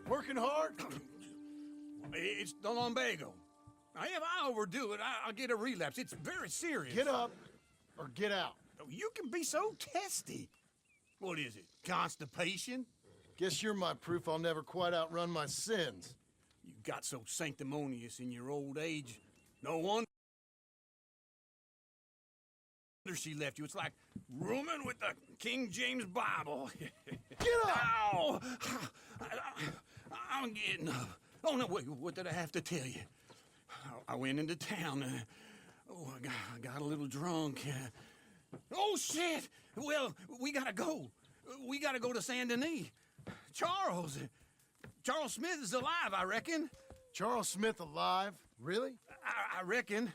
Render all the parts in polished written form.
Working hard? It's the lumbago. Now, if I overdo it, I'll get a relapse. It's very serious. Get up or get out. Oh, you can be so testy. What is it, constipation? Guess you're my proof I'll never quite outrun my sins. You got so sanctimonious in your old age. No wonder she left you. It's like rooming with the King James Bible. Get up! Ow! I'm getting up. Oh, no, wait, what did I have to tell you? I went into town. I got a little drunk. Oh, shit! Well, we gotta go. We gotta go to Saint Denis. Charles Smith is alive, I reckon. Charles Smith alive? Really? I reckon.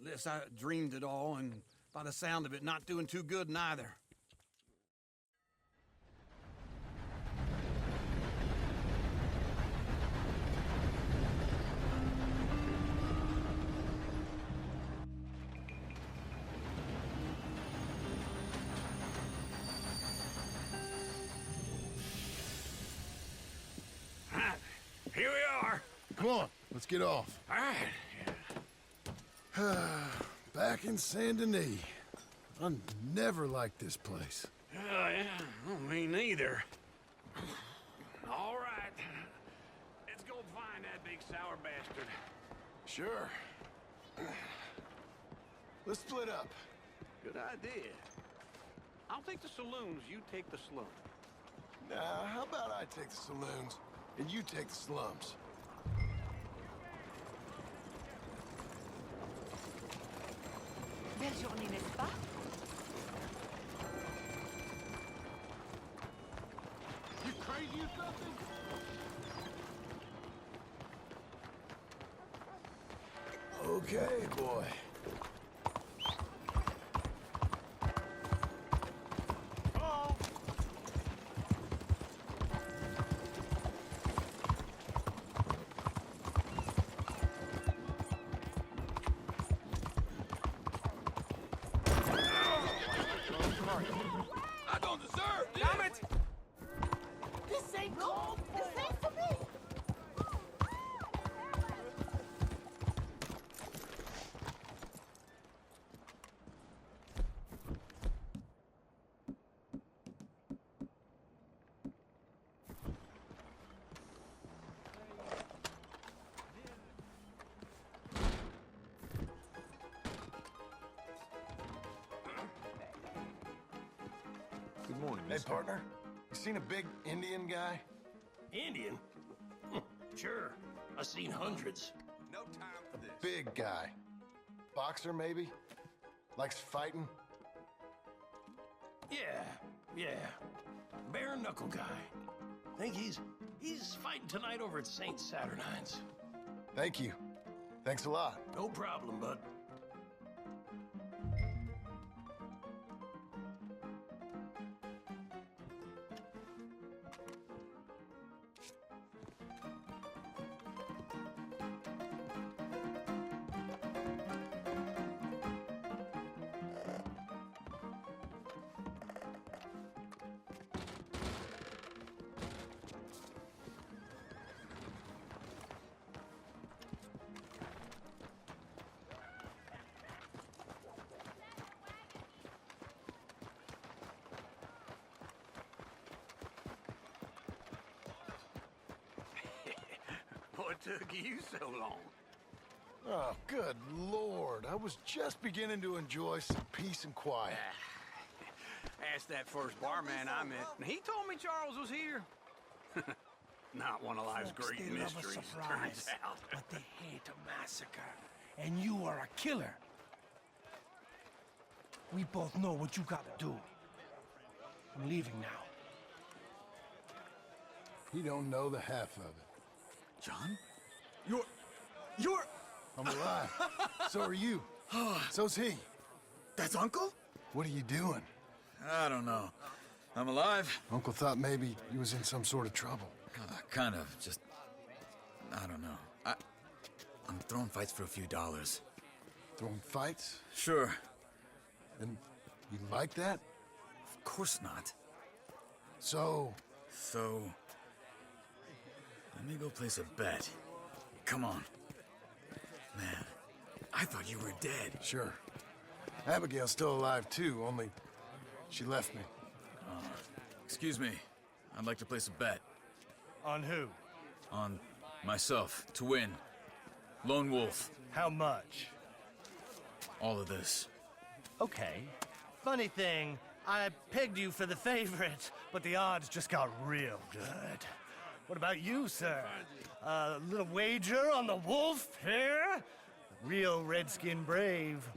Unless I dreamed it all, and by the sound of it, not doing too good neither. Here we are. Come on, let's get off. All right. Back in Saint Denis. I never liked this place. Oh, yeah. Oh, me neither. All right. Let's go find that big sour bastard. Sure. Let's split up. Good idea. I'll take the saloons, you take the slums. Nah, how about I take the saloons and you take the slums? Belle journée, n'est-ce pas? You crazy or something? Okay, boy. I don't deserve this! Damn it! This ain't cold! This ain't for me! Good morning, Hey, mister. partner. You seen a big Indian guy? Indian? Sure. I've seen hundreds. No time for this. Big guy. Boxer, maybe? Likes fighting? Yeah. Bare knuckle guy. Think he's fighting tonight over at St. Saturnine's. Thank you. Thanks a lot. No problem, bud. What took you so long? Oh, good Lord. I was just beginning to enjoy some peace and quiet. Asked that first barman I met, and he told me Charles was here. Not one of life's Folks, great they love a mysteries, surprise, turns out. but they hate a massacre. And you are a killer. We both know what you gotta do. I'm leaving now. He don't know the half of it. John? You're... I'm alive. So are you. So's he. That's Uncle? What are you doing? I don't know. I'm alive. Uncle thought maybe you was in some sort of trouble. Kind of. Just... I don't know. I'm throwing fights for a few dollars. Throwing fights? Sure. And you like that? Of course not. So... So... Let me go place a bet. Come on. Man, I thought you were dead. Sure. Abigail's still alive too, only she left me. Excuse me. I'd like to place a bet. On who? On myself, to win. Lone Wolf. How much? All of this. Okay. Funny thing, I pegged you for the favorite, but the odds just got real good. What about you, sir? A little wager on the wolf here? Real redskin brave.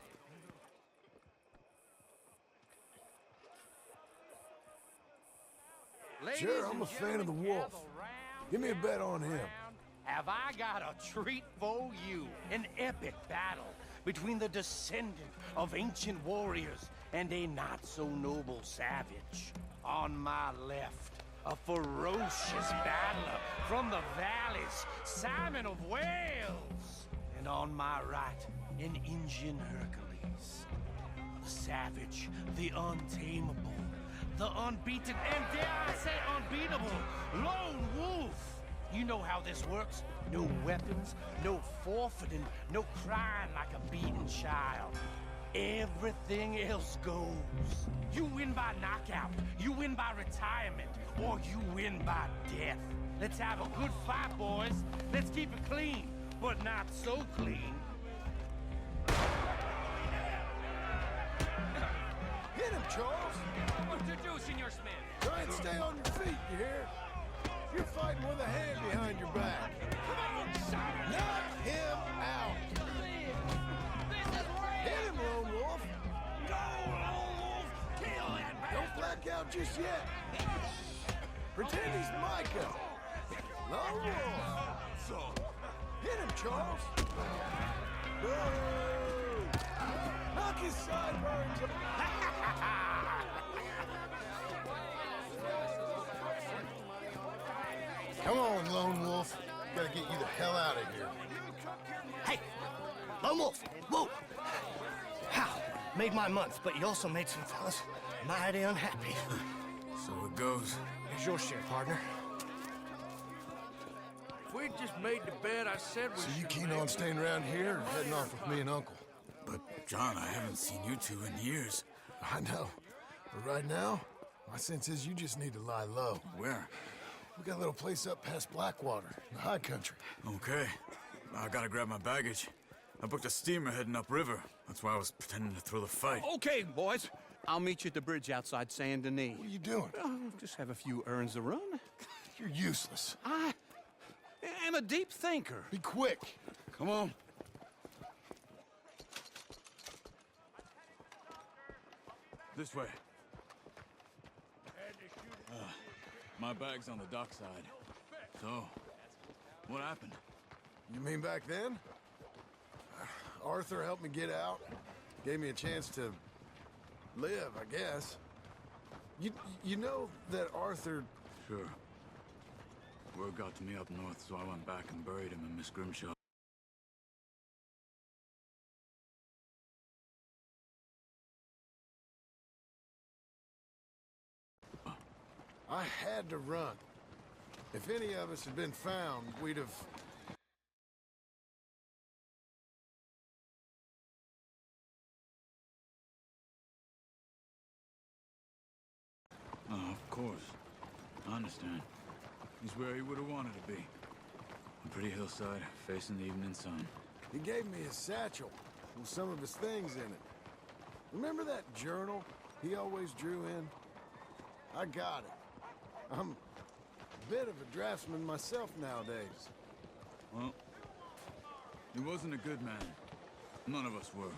Sure, I'm a fan of the wolf. Give me a bet on him. Have I got a treat for you? An epic battle between the descendant of ancient warriors and a not-so-noble savage. On my left, a ferocious battler from the valleys, Simon of Wales. And on my right, an Indian Hercules. The savage, the untamable, the unbeaten, and dare I say unbeatable, Lone Wolf. You know how this works. No weapons, no forfeiting, no crying like a beaten child. Everything else goes. You win by knockout, you win by retirement, or you win by death. Let's have a good fight, boys. Let's keep it clean, but not so clean. Hit him, Charles! What to do, Senor Smith? Try and stay on your feet, you hear? You're fighting with a hand behind your back. Come on, Simon! Knock him out! This is real! Hit him, Lone Wolf! Go, Lone Wolf! Kill that Don't black out just yet. Pretend he's Micah. Lone Wolf! Hit him, Charles! Whoa! Knock his sideburns up! Come on, Lone Wolf. Gotta get you the hell out of here. Hey, Lone Wolf, whoa! How? Made my month, but you also made some fellas mighty unhappy. So it goes. Here's your share, partner. If we just made the bet I said we So you should keen make. on staying around here or heading off with me and Uncle? But, John, I haven't seen you two in years. I know. But right now, my sense is you just need to lie low. Where? We got a little place up past Blackwater, in the high country. Okay. I gotta grab my baggage. I booked a steamer heading upriver. That's why I was pretending to throw the fight. Okay, boys. I'll meet you at the bridge outside Saint Denis. What are you doing? Oh, just have a few errands to run. You're useless. I am a deep thinker. Be quick. Come on. This way. My bag's on the dockside. So, what happened? You mean back then? Arthur helped me get out. Gave me a chance to live, I guess. You know that Arthur... Sure. Word got to me up north, so I went back and buried him in Miss Grimshaw. I had to run. If any of us had been found, we'd have... Oh, of course. I understand. He's where he would have wanted to be. A pretty hillside, facing the evening sun. He gave me his satchel with some of his things in it. Remember that journal he always drew in? I got it. I'm a bit of a draftsman myself nowadays. Well, he wasn't a good man. None of us were.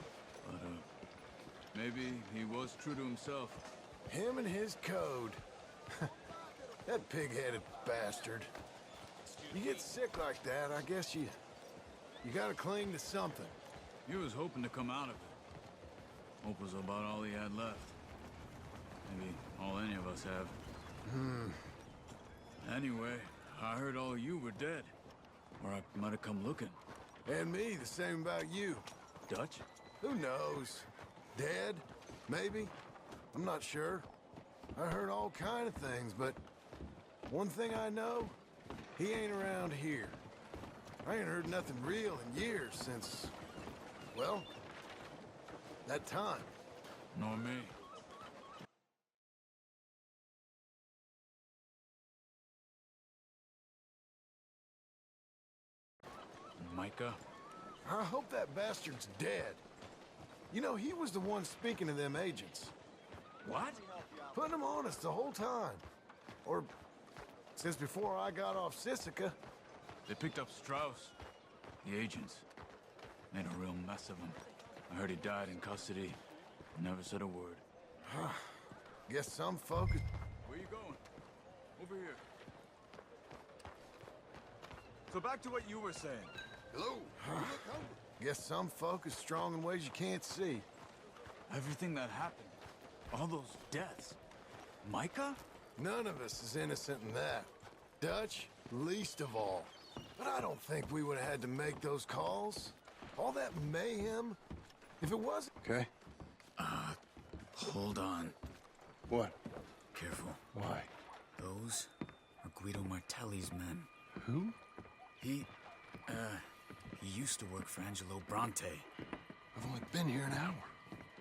But, Maybe he was true to himself. Him and his code. That pig-headed bastard. You get sick like that, I guess you gotta cling to something. He was hoping to come out of it. Hope was about all he had left. Maybe all any of us have. Anyway, I heard all you were dead. Or I might have come looking. And me, the same about you. Dutch? Who knows? Dead? Maybe? I'm not sure. I heard all kind of things, but one thing I know, he ain't around here. I ain't heard nothing real in years since, well, that time. Nor me. Micah? I hope that bastard's dead. You know, he was the one speaking to them agents. What? Putting them on us the whole time. Or, since before I got off Sisika. They picked up Strauss. The agents. Made a real mess of him. I heard he died in custody. Never said a word. Guess some folk... Where you going? Over here. So back to what you were saying. Hello? Guess some folk is strong in ways you can't see. Everything that happened. All those deaths. Micah? None of us is innocent in that. Dutch, least of all. But I don't think we would have had to make those calls. All that mayhem. If it wasn't... Okay. Hold on. What? Careful. Why? Those are Guido Martelli's men. Who? He used to work for Angelo Bronte. I've only been here an hour.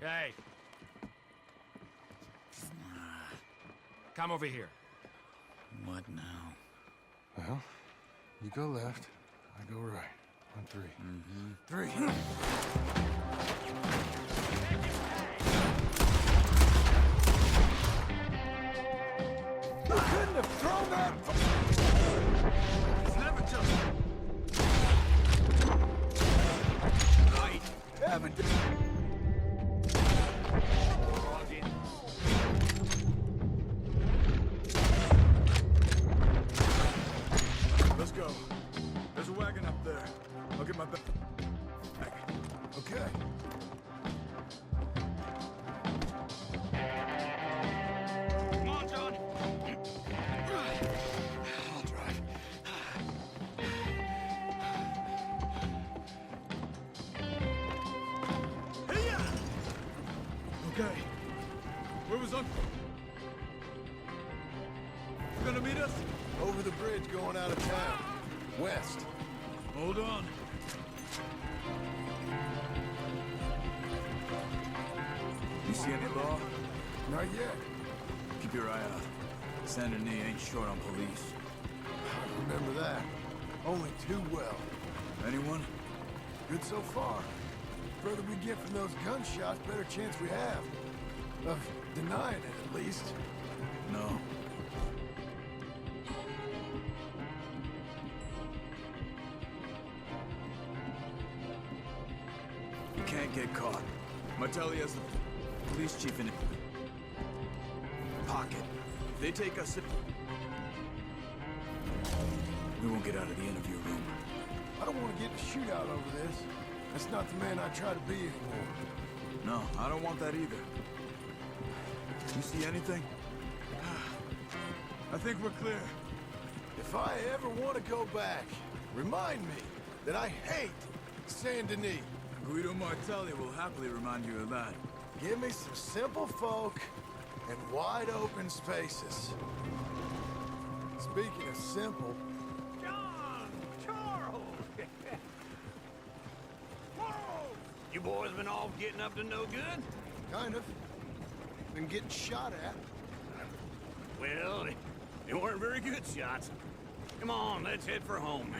Hey. Come over here. What now? Well, you go left, I go right. On three. Three. You couldn't have thrown that... It's never just... Right. Haven't... Let's go. There's a wagon up there. I'll get my back. Okay. Come on, John. I'll drive. Okay. Where was Uncle? You gonna meet us? Over the bridge going out of town. West. Hold on. You see any law? Not yet. Keep your eye out. Saint Denis ain't short on police. I remember that. Only too well. Anyone? Good so far. Further we get from those gunshots, better chance we have. Of denying it, at least. No. You can't get caught. Martelli has the police chief in it. Pocket. If they take us... We won't get out of the interview room. I don't want to get in a shootout over this. That's not the man I try to be anymore. No, I don't want that either. You see anything? I think we're clear. If I ever want to go back, remind me that I hate Saint Denis. Guido Martelli will happily remind you of that. Give me some simple folk and wide open spaces. Speaking of simple, John! Charles! Whoa! You boys been all getting up to no good? kind of. Been getting shot at. Well, they weren't very good shots. Come on, let's head for home.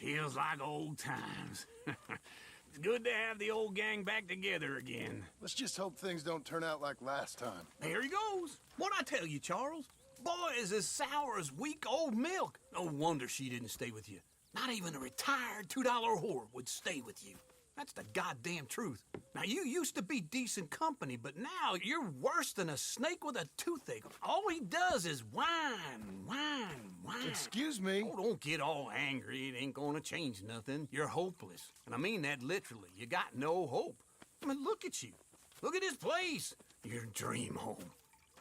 Feels like old times. It's good to have the old gang back together again. Let's just hope things don't turn out like last time. There he goes. What'd I tell you, Charles? Boy is as sour as weak old milk. No wonder she didn't stay with you. Not even a retired $2 whore would stay with you. That's the goddamn truth. Now, you used to be decent company, but now you're worse than a snake with a toothache. All he does is whine, whine, whine. Excuse me? Oh, don't get all angry. It ain't gonna change nothing. You're hopeless. And I mean that literally. You got no hope. I mean, look at you. Look at this place. Your dream home.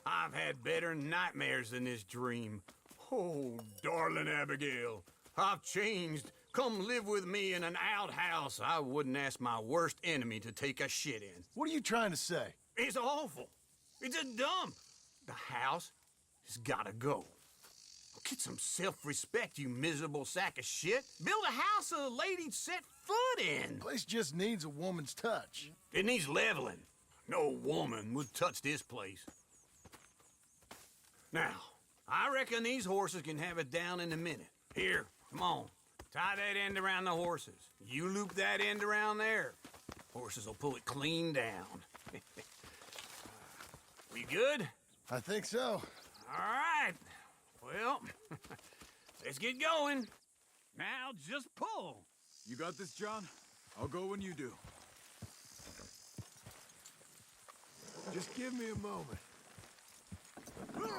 I've had better nightmares than this dream. Oh, darling Abigail, I've changed. Come live with me in an outhouse I wouldn't ask my worst enemy to take a shit in. What are you trying to say? It's awful. It's a dump. The house has gotta go. Get some self-respect, you miserable sack of shit. Build a house a lady'd set foot in. Place just needs a woman's touch. It needs leveling. No woman would touch this place. Now, I reckon these horses can have it down in a minute. Here, come on. Tie that end around the horses. You loop that end around there. Horses will pull it clean down. We good? I think so. All right. Well, let's get going. Now just pull. You got this, John? I'll go when you do. Just give me a moment. Little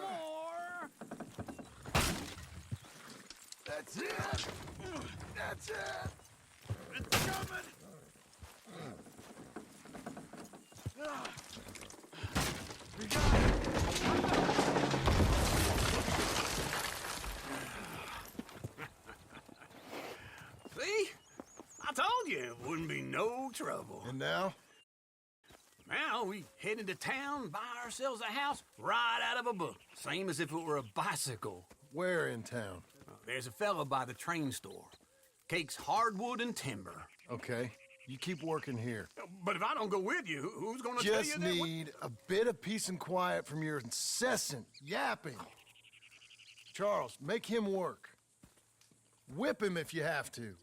more. That's it! That's it! It's coming. We got it! See? I told you it wouldn't be no trouble. And now? Now we head into town, buy ourselves a house right out of a book. Same as if it were a bicycle. Where in town? There's a fella by the train store. Cakes hardwood and timber. Okay, you keep working here. But if I don't go with you, who's gonna tell you Just that? need a bit of peace and quiet from your incessant yapping. Charles, make him work. Whip him if you have to.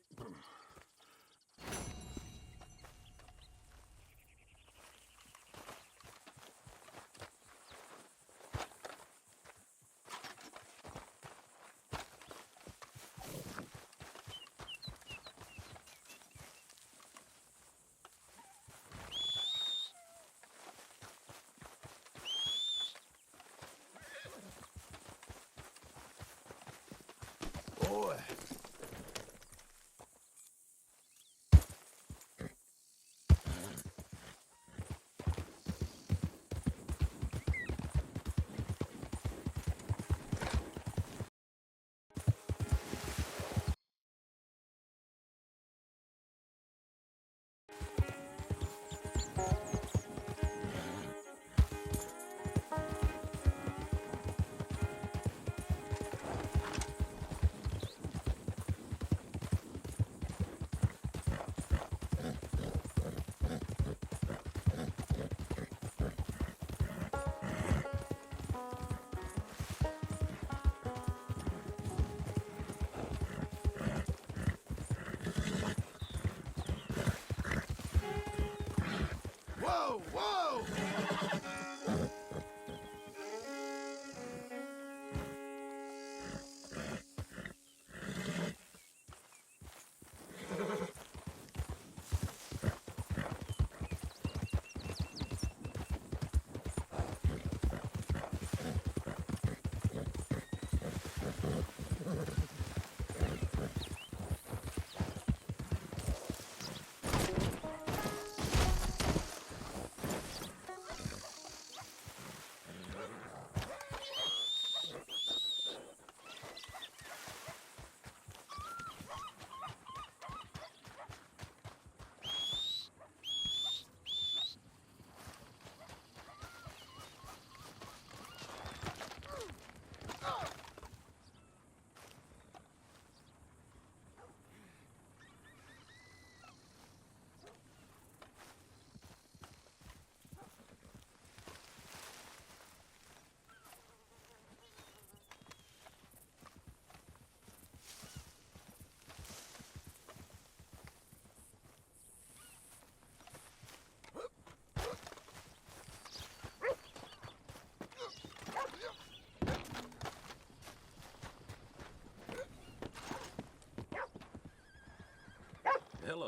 Boy. Whoa, whoa!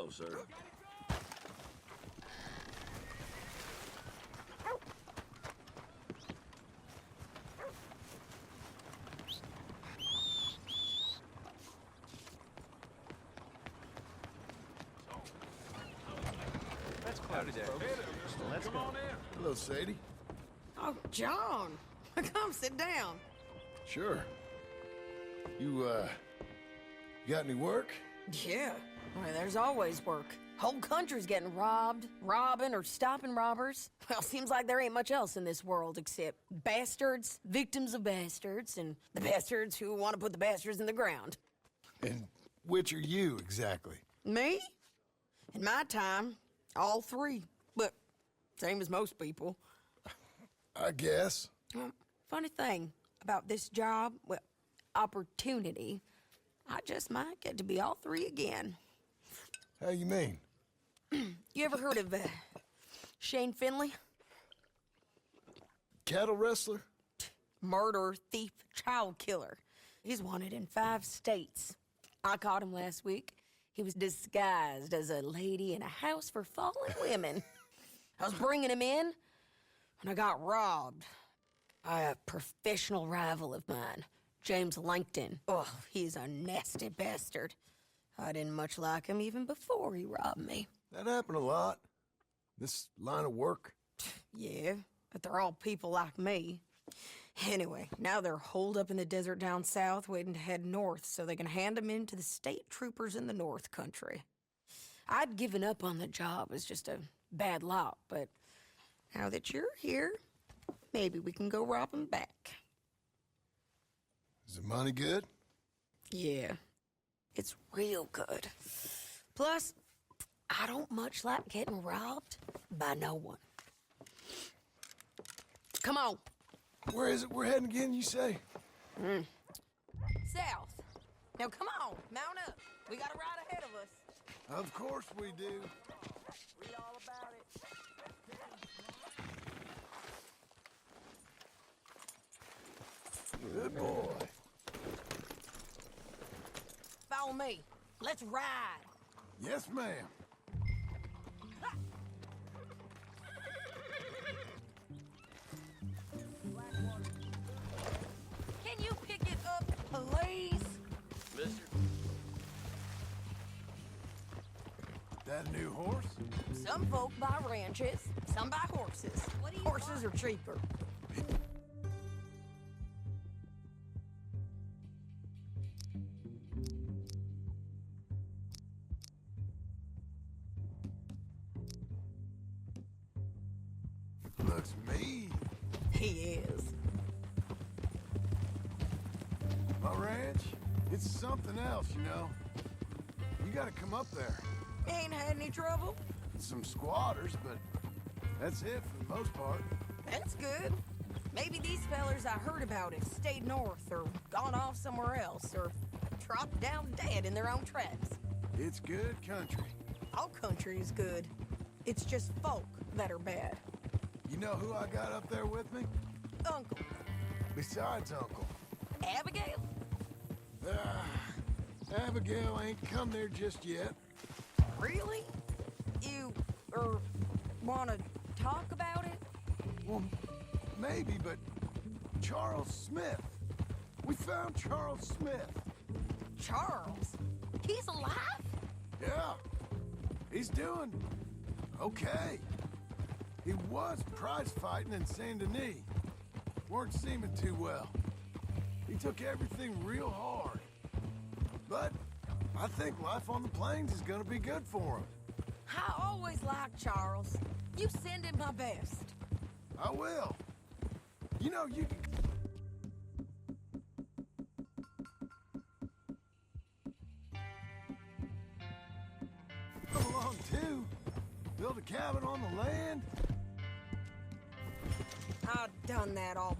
Hello, sir. Hello, Sadie. Oh, John. Come sit down. Sure. You got any work? Yeah. Well, there's always work. Whole country's getting robbed, robbing, or stopping robbers. Well, seems like there ain't much else in this world except bastards, victims of bastards, and the bastards who want to put the bastards in the ground. And which are you, exactly? Me? In my time, all three. But same as most people. I guess. Funny thing about this job, well, opportunity, I just might get to be all three again. How you mean? You ever heard of Shane Finley? Cattle wrestler? Murderer, thief, child killer. He's wanted in 5 states. I caught him last week. He was disguised as a lady in a house for fallen women. I was bringing him in, and I got robbed by a professional rival of mine, James Langton. Oh, he's a nasty bastard. I didn't much like him even before he robbed me. That happened a lot. This line of work. Yeah, but they're all people like me. Anyway, now they're holed up in the desert down south, waiting to head north so they can hand them in to the state troopers in the north country. I'd given up on the job as just a bad lot, but now that you're here, maybe we can go rob them back. Is the money good? Yeah, it's real good. Plus, I don't much like getting robbed by no one. Come on. Where is it we're heading again, you say? South. Now come on, mount up. We got a ride ahead of us. Of course we do. Read all about it. Good boy. Follow me. Let's ride. Yes, ma'am. Can you pick it up, please? Mister? That a new horse? Some folk buy ranches, some buy horses. Horses are cheaper. Looks mean. He is. My ranch, it's something else, you know. You gotta come up there. Ain't had any trouble? Some squatters, but that's it for the most part. That's good. Maybe these fellers I heard about have stayed north or gone off somewhere else or dropped down dead in their own tracks. It's good country. All country is good. It's just folk that are bad. You know who I got up there with me? Uncle, Besides Uncle. Abigail? Abigail ain't come there just yet. Really? You, wanna talk about it? Well, maybe, but Charles Smith. We found Charles Smith. Charles? He's alive? Yeah, he's doing okay. He was prize fighting in Saint Denis. Weren't seeming too well. He took everything real hard. But I think life on the plains is gonna be good for him. I always liked Charles. You send him my best. I will. You know, you can... come along too. Build a cabin on the land. I've done that all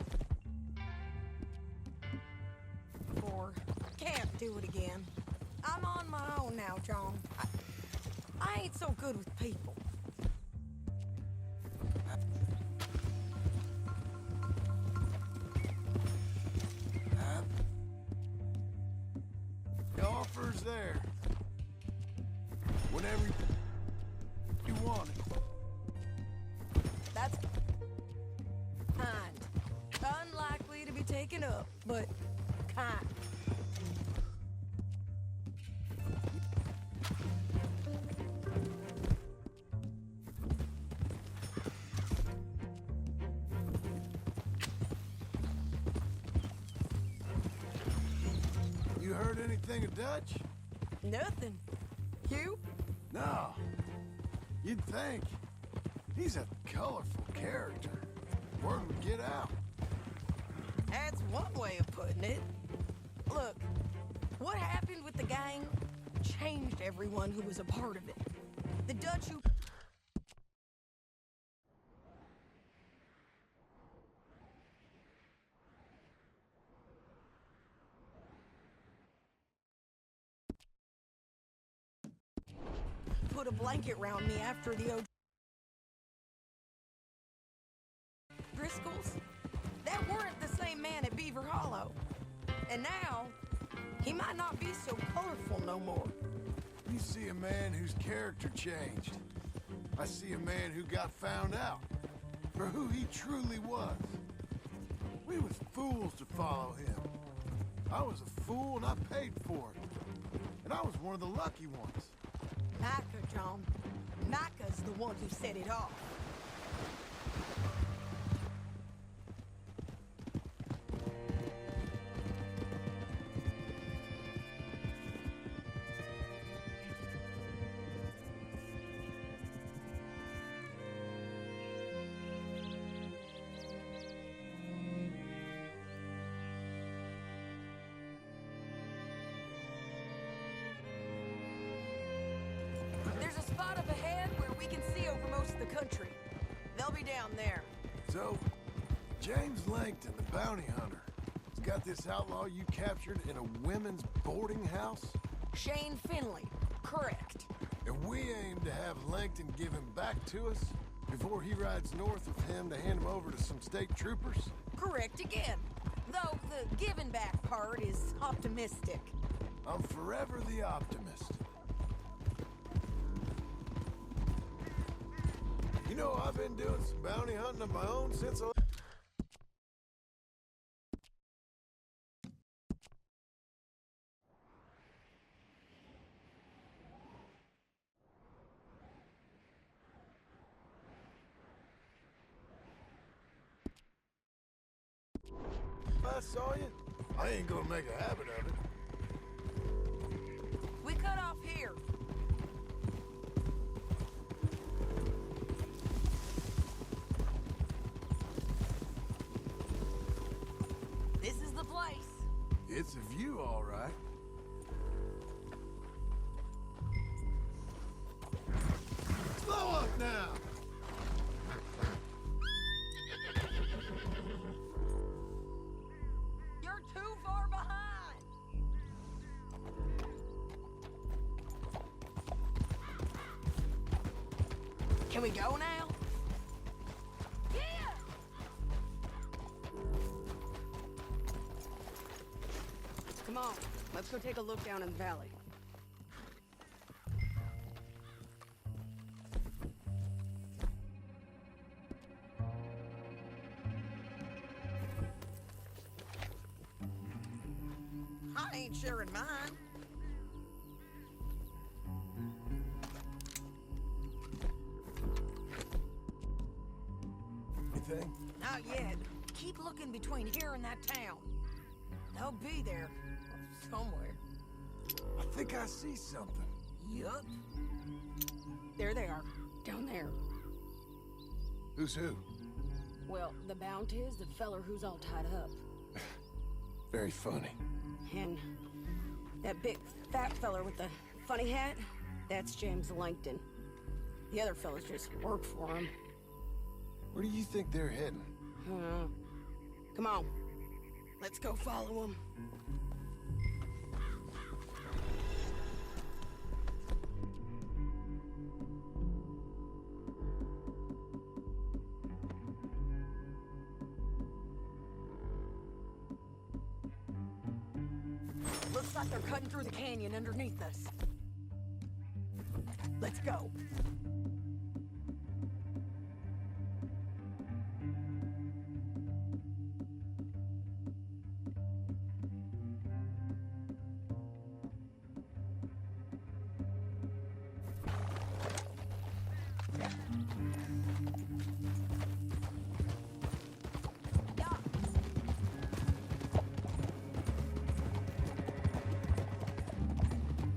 before. Can't do it again. I'm on my own now, John. I ain't so good with people. The offer's there. What whenever you want it. That's kind. Unlikely to be taken up, but kind. You heard anything of Dutch? Nothing. You? No. You'd think. He's a colorful character. Word would get out. That's one way of putting it. Look, what happened with the gang changed everyone who was a part of it. The Dutch who... put a blanket round me after the Driscolls, that weren't the same man at Beaver Hollow. And now, he might not be so colorful no more. You see a man whose character changed. I see a man who got found out for who he truly was. We was fools to follow him. I was a fool and I paid for it. And I was one of the lucky ones. Micah, John. Micah's the one who set it off. There's a spot up ahead where we can see over most of the country. They'll be down there. So, James Langton, the bounty hunter, has got this outlaw you captured in a women's boarding house? Shane Finley. Correct. And we aim to have Langton give him back to us before he rides north with him to hand him over to some state troopers? Correct again. Though the giving back part is optimistic. I'm forever the optimist. You know, I've been doing some bounty hunting of my own since I... If I saw you, I ain't gonna make a habit of it. We cut off here. This is the place. It's a view, all right. Slow up now! You're too far behind. Can we go now? Yeah! Come on, let's go take a look down in the valley. I ain't sharing mine. Anything? Not yet. Keep looking between here and that town. They'll be there. Somewhere. I think I see something. Yup. There they are. Down there. Who's who? Well, the Bounty is the feller who's all tied up. Very funny. And that big fat feller with the funny hat, that's James Langton. The other fellas just work for him. Where do you think they're heading? Come on. Let's go follow them. Looks like they're cutting through the canyon underneath us. Let's go.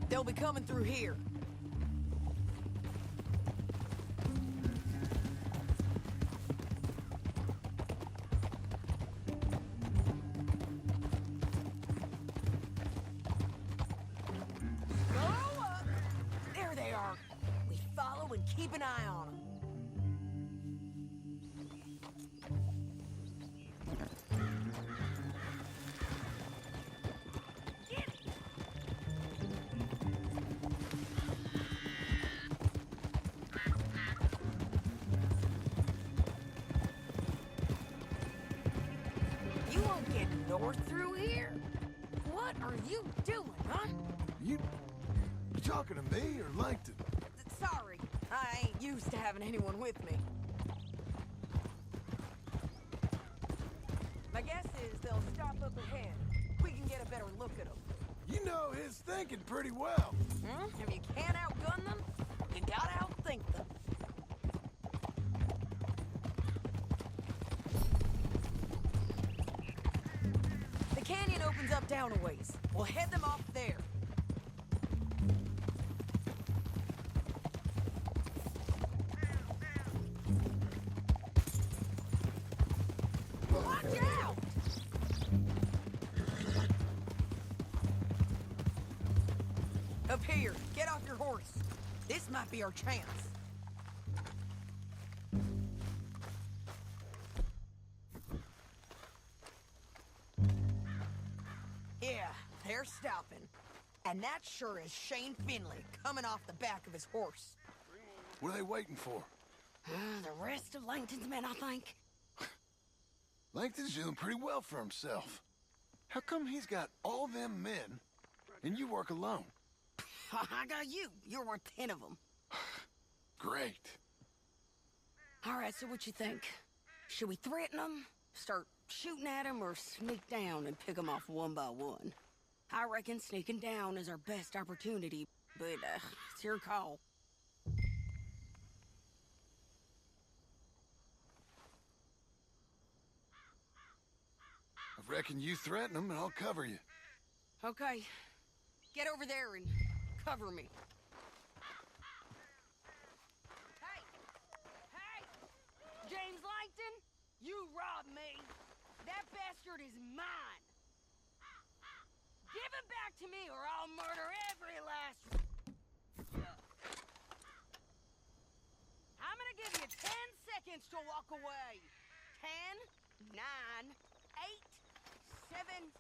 They'll be coming through here. Go up! There they are. We follow and keep an eye on them. You won't get north through here? What are you doing, huh? You talking to me or Langton? Sorry, I ain't used to having anyone with me. My guess is they'll stop up ahead. We can get a better look at them. You know his thinking pretty well. If you can't outgun them, you gotta outthink them. The canyon opens up down a ways. We'll head them off there. Watch out! Up here, get off your horse. This might be our chance. Yeah, they're stopping. And that sure is Shane Finley coming off the back of his horse. What are they waiting for? The rest of Langton's men, I think. Langton's doing pretty well for himself. How come he's got all them men, and you work alone? I got you. You're worth 10 of them. Great. All right, so what you think? Should we threaten them, start shooting at them, or sneak down and pick them off one by one? I reckon sneaking down is our best opportunity, but it's your call. I reckon you threaten them, and I'll cover you. Okay, get over there and cover me. Hey! Hey! James Langton, you robbed me. That bastard is mine. Give him back to me or I'll murder every last... I'm gonna give you 10 seconds to walk away. 10, 9, 8, 7...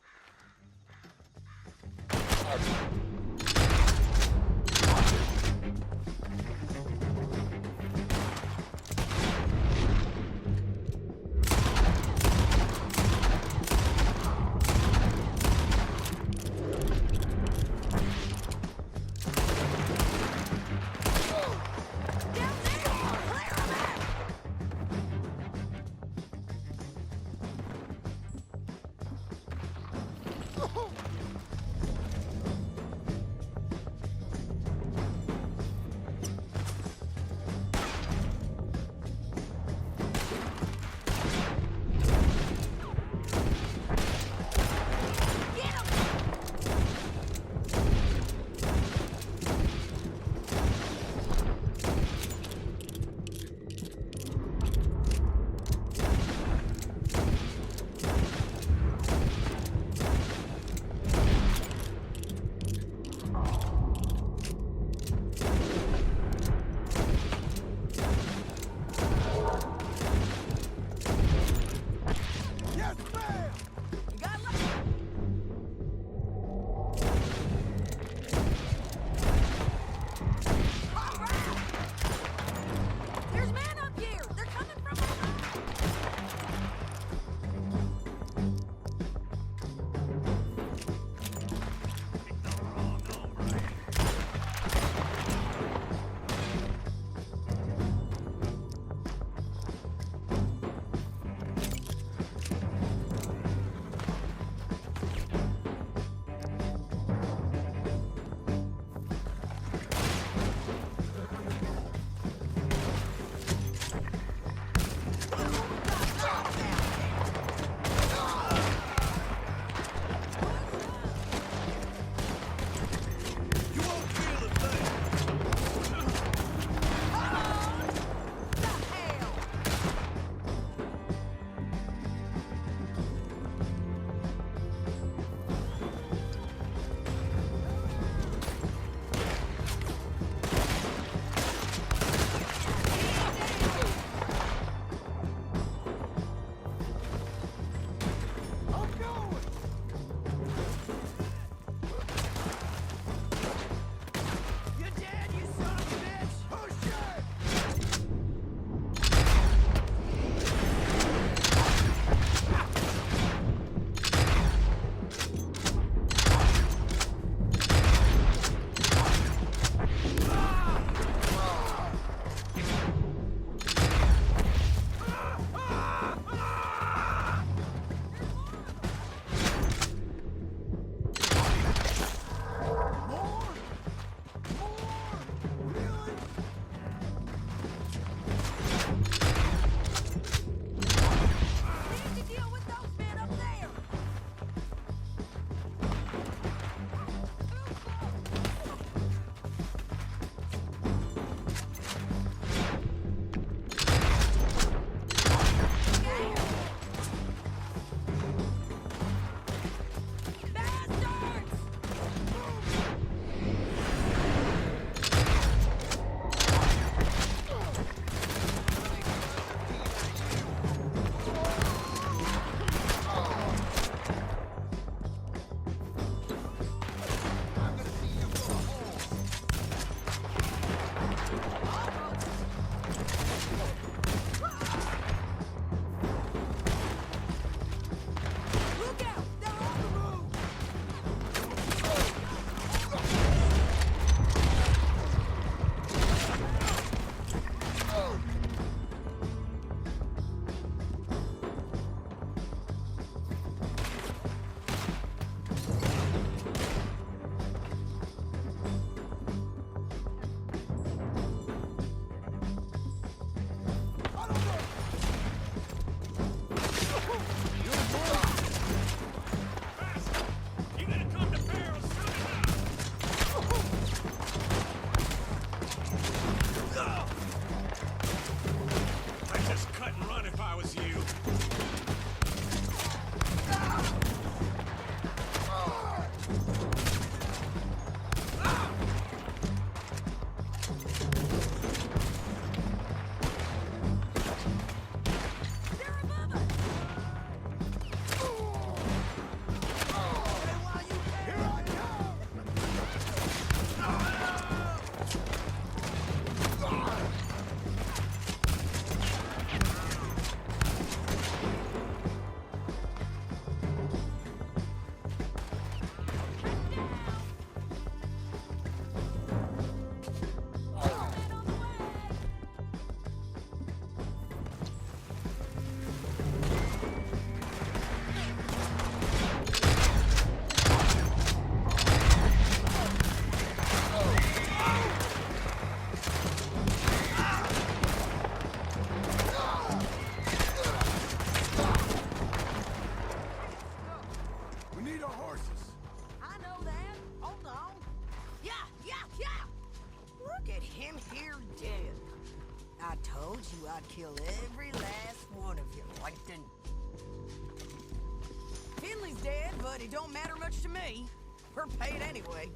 Finley's dead, but it don't matter much to me. We're paid anyway.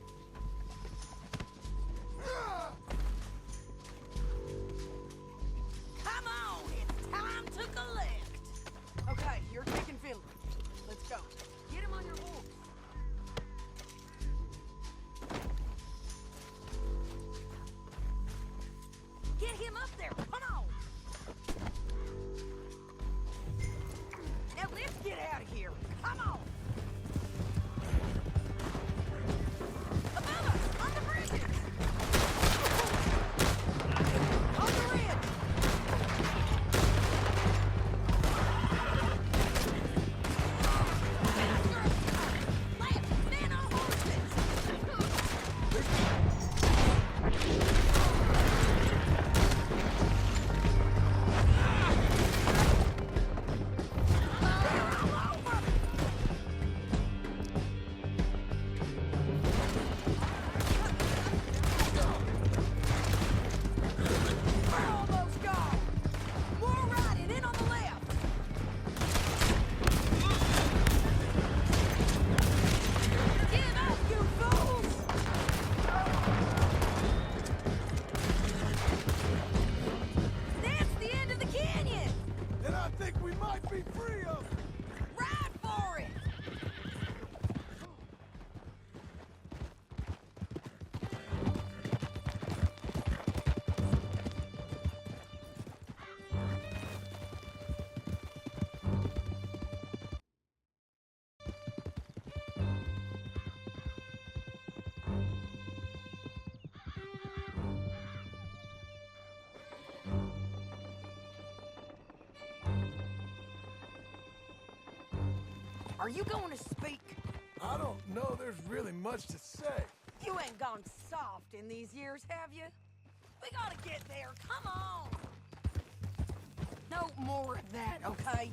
Come on, it's time to collect. Okay, you're taking Finley. Let's go. Get him on your horse. Get him up there. Come on. Now let's get out of here. Come on. Above us, on the bridges. On the ridge. Left, men on horses. We're almost gone. More riding in on the left. Give up, you fools! That's the end of the canyon. Then I think we might be free of it. Ride for it. Are you going to speak? I don't know there's really much to say. You ain't gone soft in these years, have you? We gotta get there. Come on. No more of that, okay?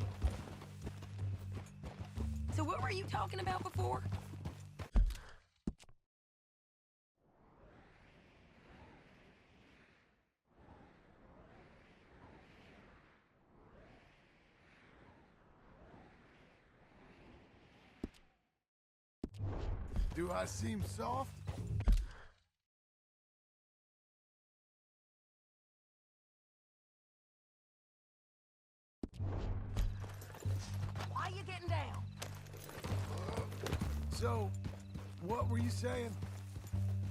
So what were you talking about before? Do I seem soft? Why you getting down? So, what were you saying?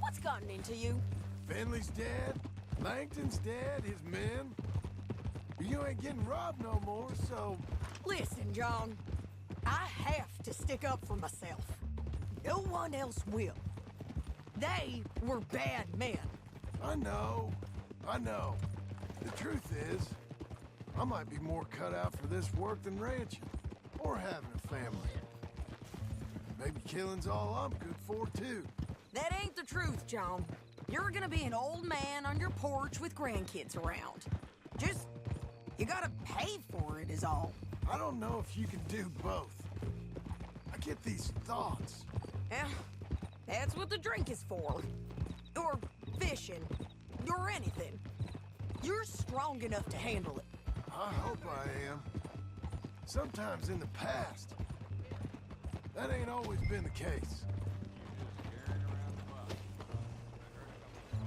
What's gotten into you? Finley's dead, Langton's dead, his men. You ain't getting robbed no more, so... Listen, John. I have to stick up for myself. No one else will. They were bad men. I know. The truth is, I might be more cut out for this work than ranching, or having a family. Maybe killing's all I'm good for, too. That ain't the truth, John. You're gonna be an old man on your porch with grandkids around. Just, you gotta pay for it is all. I don't know if you can do both. I get these thoughts. Yeah, that's what the drink is for. Or fishing. Or anything. You're strong enough to handle it. I hope I am. Sometimes in the past, that ain't always been the case.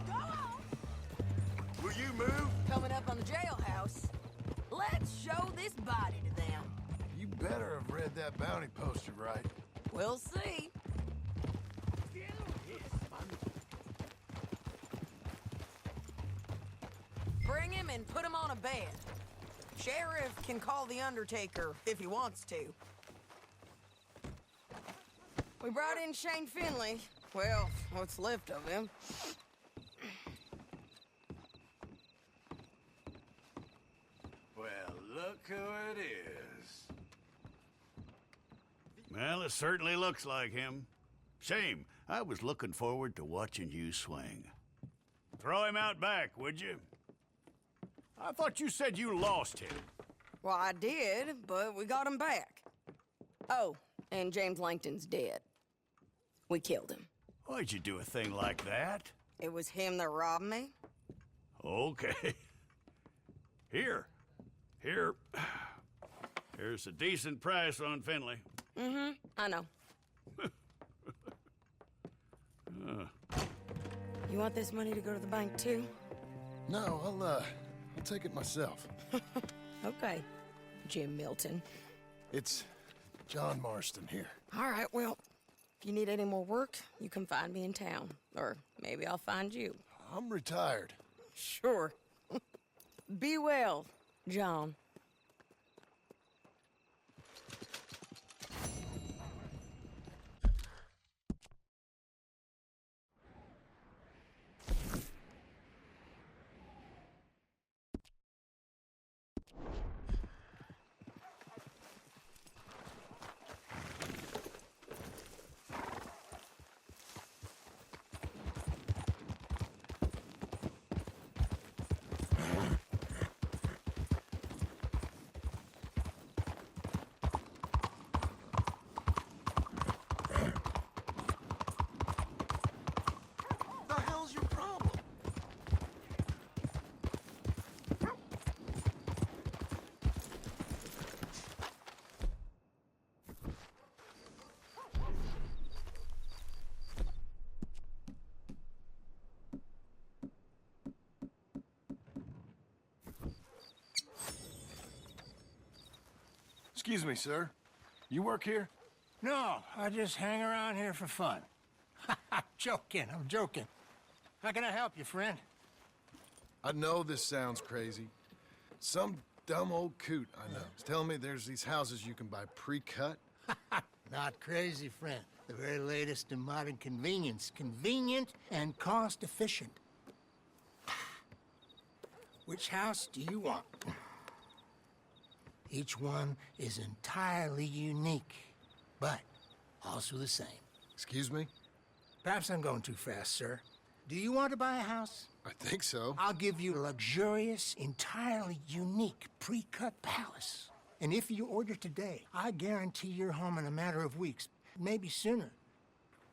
Go on! Will you move? Coming up on the jailhouse. Let's show this body to them. You better have read that bounty poster right. We'll see. Bring him and put him on a bed. Sheriff can call the Undertaker if he wants to. We brought in Shane Finley. Well, what's left of him. Well, look who it is. Well, it certainly looks like him. Shame. I was looking forward to watching you swing. Throw him out back, would you? I thought you said you lost him. Well, I did, but we got him back. Oh, and James Langton's dead. We killed him. Why'd you do a thing like that? It was him that robbed me. Okay. Here's a decent price on Finley. I know. You want this money to go to the bank, too? No, I'll take it myself. Okay, Jim Milton. It's John Marston here. All right, well, if you need any more work, you can find me in town. Or maybe I'll find you. I'm retired. Sure. Be well, John. The hell's your problem? Excuse me, sir. You work here? No, I just hang around here for fun. I'm joking. How can I help you, friend? I know this sounds crazy. Some dumb old coot I know is telling me there's these houses you can buy pre-cut. Not crazy, friend. The very latest in modern convenience. Convenient and cost-efficient. Which house do you want? Each one is entirely unique, but also the same. Excuse me? Perhaps I'm going too fast, sir. Do you want to buy a house? I think so. I'll give you a luxurious, entirely unique pre-cut palace. And if you order today, I guarantee you're home in a matter of weeks, maybe sooner.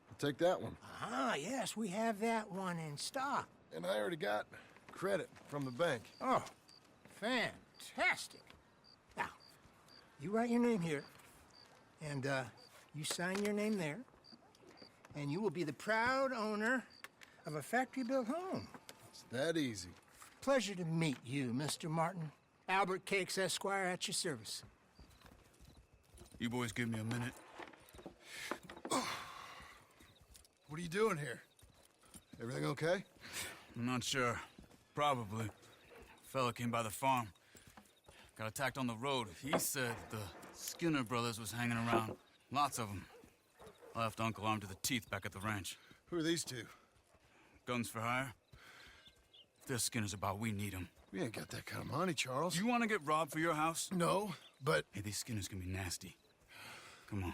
I'll take that one. Ah, yes, we have that one in stock. And I already got credit from the bank. Oh, fantastic. Now, you write your name here, and you sign your name there, and you will be the proud owner of a factory-built home. It's that easy. Pleasure to meet you, Mr. Martin. Albert Cakes, Esquire, at your service. You boys give me a minute. What are you doing here? Everything okay? I'm not sure. Probably. Fella came by the farm. Got attacked on the road. He said the Skinner brothers was hanging around. Lots of them. I left Uncle armed to the teeth back at the ranch. Who are these two? Guns for hire? If they're Skinner's about, we need them. We ain't got that kind of money, Charles. Do you want to get robbed for your house? No, but... Hey, these Skinners can be nasty. Come on.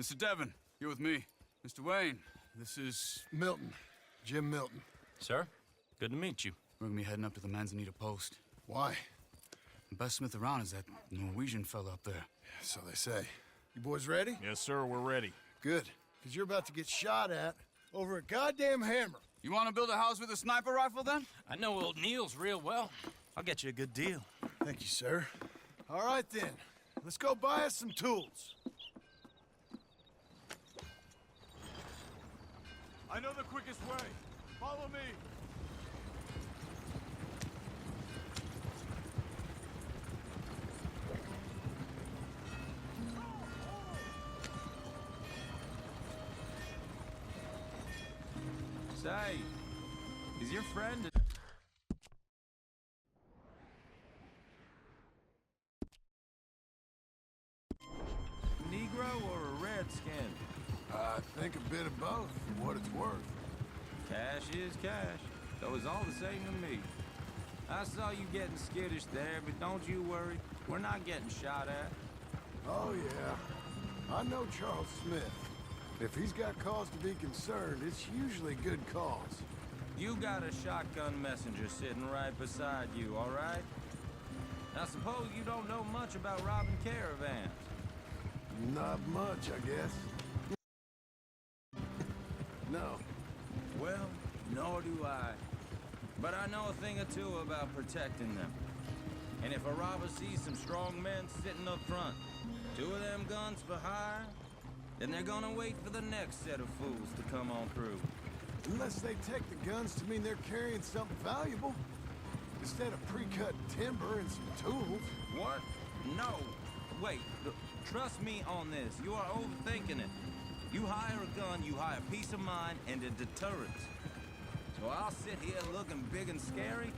Mr. Devon, you're with me. Mr. Wayne, this is... Milton. Jim Milton. Sir, good to meet you. We're gonna be heading up to the Manzanita Post. Why? The best smith around is that Norwegian fella up there. So they say. You boys ready? Yes, sir, we're ready. Good. Because you're about to get shot at over a goddamn hammer. You want to build a house with a sniper rifle, then? I know old Neil's real well. I'll get you a good deal. Thank you, sir. All right, then. Let's go buy us some tools. I know the quickest way. Follow me. Say, is your friend a Negro or a Redskin? I think a bit of both, for what it's worth. Cash is cash, though it's all the same to me. I saw you getting skittish there, but don't you worry. We're not getting shot at. Oh, yeah. I know Charles Smith. If he's got cause to be concerned, it's usually good cause. You got a shotgun messenger sitting right beside you, all right? Now suppose you don't know much about robbing caravans. Not much, I guess. No. Well, nor do I. But I know a thing or two about protecting them. And if a robber sees some strong men sitting up front, 2 of them guns for hire, then they're gonna wait for the next set of fools to come on through. Unless they take the guns to mean they're carrying something valuable. Instead of pre-cut timber and some tools. What? No. Wait, look, trust me on this. You are overthinking it. You hire a gun, you hire peace of mind and a deterrent. So I'll sit here looking big and scary,